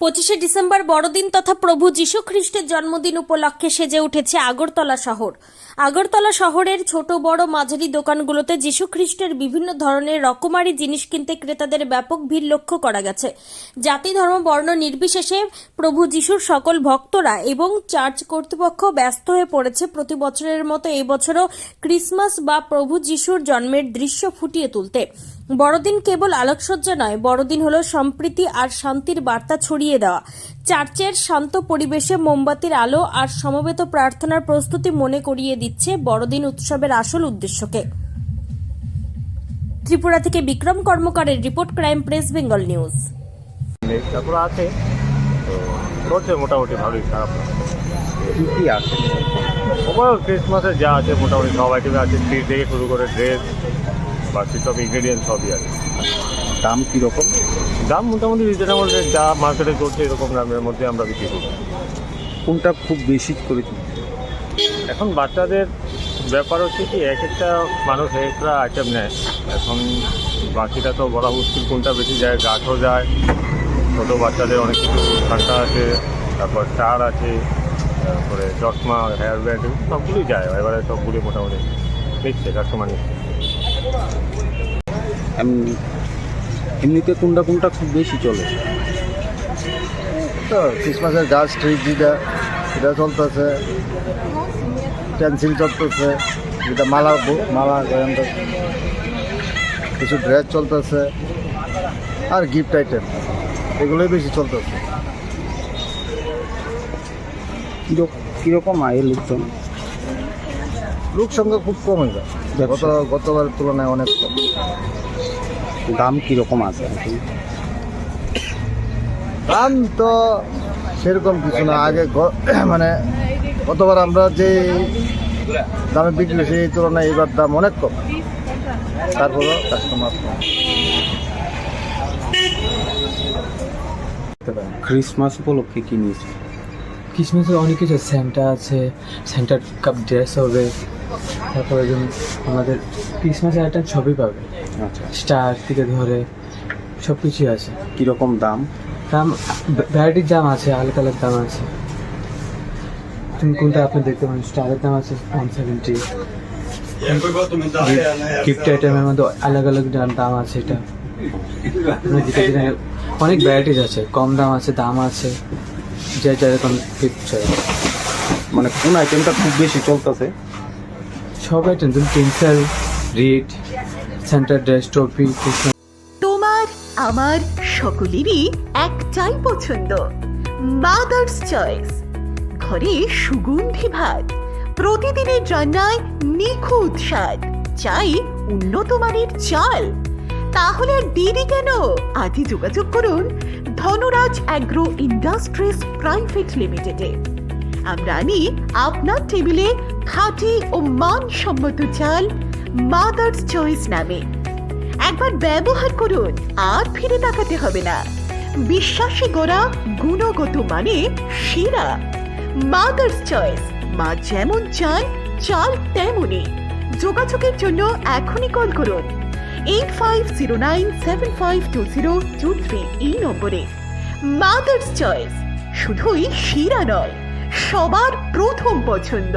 25শে December বড়দিন তথা প্রভু যীশু খ্রিস্টের জন্মদিন উপলক্ষে সেজে উঠেছে আগরতলা শহর। আগরতলা শহরের ছোট বড় মাঝারি দোকানগুলোতে যীশু খ্রিস্টের বিভিন্ন ধরনের রকমারি জিনিস কিনতে ক্রেতাদের ব্যাপক ভিড় লক্ষ্য করা গেছে। জাতি ধর্ম বর্ণ নির্বিশেষে প্রভু যীশুর সকল ভক্তরা এবং চার্চ কর্তৃপক্ষ ব্যস্ত হয়ে পড়েছে প্রতি বছরের মতো এই বছরও ক্রিসমাস বা প্রভু যীশুর জন্মের দৃশ্য ফুটিয়ে তুলতে। বড়দিন কেবল আলোকসজ্জা নয়, বড়দিন হলো সম্প্রীতি আর শান্তির বার্তা ছড়িয়ে দেওয়া। চার্চের শান্ত পরিবেশে মোমবাতির আলো আর সমবেত প্রার্থনার প্রস্তুতি মনে করিয়ে দিচ্ছে বড়দিন উৎসবের আসল উদ্দেশ্যকে। ত্রিপুরা থেকে বিক্রম কর্মকারের report, crime press, Bengal news. তারপরে আছে চলছে মোটামুটি ভালোই, খারাপ না। কি আছে ওভারঅল ক্রিসমাসে যা আছে মোটামুটি সব আইটেমে আছে, ট্রি থেকে শুরু করে ড্রেস বাকি সব ইনগ্রেডিয়েন্ট সবই আছে। দাম কীরকম? দাম মোটামুটি রিজনেবল, যা মার্কেটে চলছে এরকম দামের মধ্যে আমরা বিক্রি করি। কোনটা খুব বেশি করে এখন বাচ্চাদের ব্যাপার হচ্ছে কি, এক একটা মানুষ এক একটা আইটেম নেয়। এখন বাকিটা তো বলা মুশকিল কোনটা বেশি যায়। গাছও যায়, ছোটো বাচ্চাদের অনেক কিছু ঠান্ডা আছে, তারপর চার আছে, তারপরে চশমা, হেয়ার ব্যান্ড সবগুলোই যায়। এবারে সবগুলি মোটামুটি নিচ্ছে, কাস্টমার নিচ্ছে। এমনিতে কোনটা খুব বেশি চলে? তো ক্রিসমাসের গাছ ট্রি যেটা সেটা চলতেছে, পেন্সিল চলতেছে, যেটা মালা কিছু ড্রেস চলতেছে, আর গিফট আইটেম এগুলোই বেশি চলতেছে। কীরকম আয়ের লোকজন? লোক সংখ্যা খুব কম হয়ে যায়, গতবারের তুলনায় অনেক কম। দাম কীরকম আছে? দাম তো সেরকম কিছু না। আগে মানে গতবার আমরা যে দামে বিক্রি সেই তুলনায় এবার দাম অনেক কম, তারপরও কাস্টমার কম। ক্রিসমাস উপলক্ষে কী নিয়েছে? ক্রিসমাসে অনেক কিছু, স্যান্টা আছে, স্যান্টার কাপ ড্রেস হবে, তারপরে যেমন আমাদের ক্রিসমাসের আইটেম সবই পাবে। আচ্ছা, স্টার থেকে ধরে সব কিছুই আছে। কীরকম দাম? দাম ভ্যারাইটির দাম আছে, আলাদা আলাদা দাম আছে। তুমি কোনটা আপনি দেখতে পারেন, স্টারের দাম আছে 170। গিফট আইটেমের মধ্যে আলাদা আলাদা দাম আছে। এটা অনেক ভ্যারাইটিস আছে, কম দাম আছে, দাম আছে, যে যেরকম গিফট চাই। মানে কোন আইটেমটা খুব বেশি চলতেছে? সব আইটেম, তুমি পেন্সিল, রিড, সেন্টার ড্রেস, টপি। তোমার আমার সকলেরই একটাই পছন্দ, মাদার্স চয়েস। ঘরে সুগন্ধি ভাত, প্রতিদিনের রান্নায় নিখুঁত স্বাদ, চাই উন্নত মানের চাল। তাহলে আর দেরি কেন? আজই যোগাযোগ করুন ধনরাজ অ্যাগ্রো ইন্ডাস্ট্রিজ প্রাইভেট লিমিটেডে। আমরা আনি আপনার টেবিলে খাঁটি ও মানসম্মত চাল মাদার্স চয়েস নামে। একবার ব্যবহার করুন, আর ফিরে তাকাতে হবে না। বিশ্বাসী গোড়া, গুণগত মানে সেরা। মাদার্স চয়েস, মা যেমন চান চাল তেমনই। যোগাযোগের জন্য এখনই কল করুন 8509752023 এই নম্বরে। মাদার্স চয়েস শুধুই সেরা নয়, সবার প্রথম পছন্দ।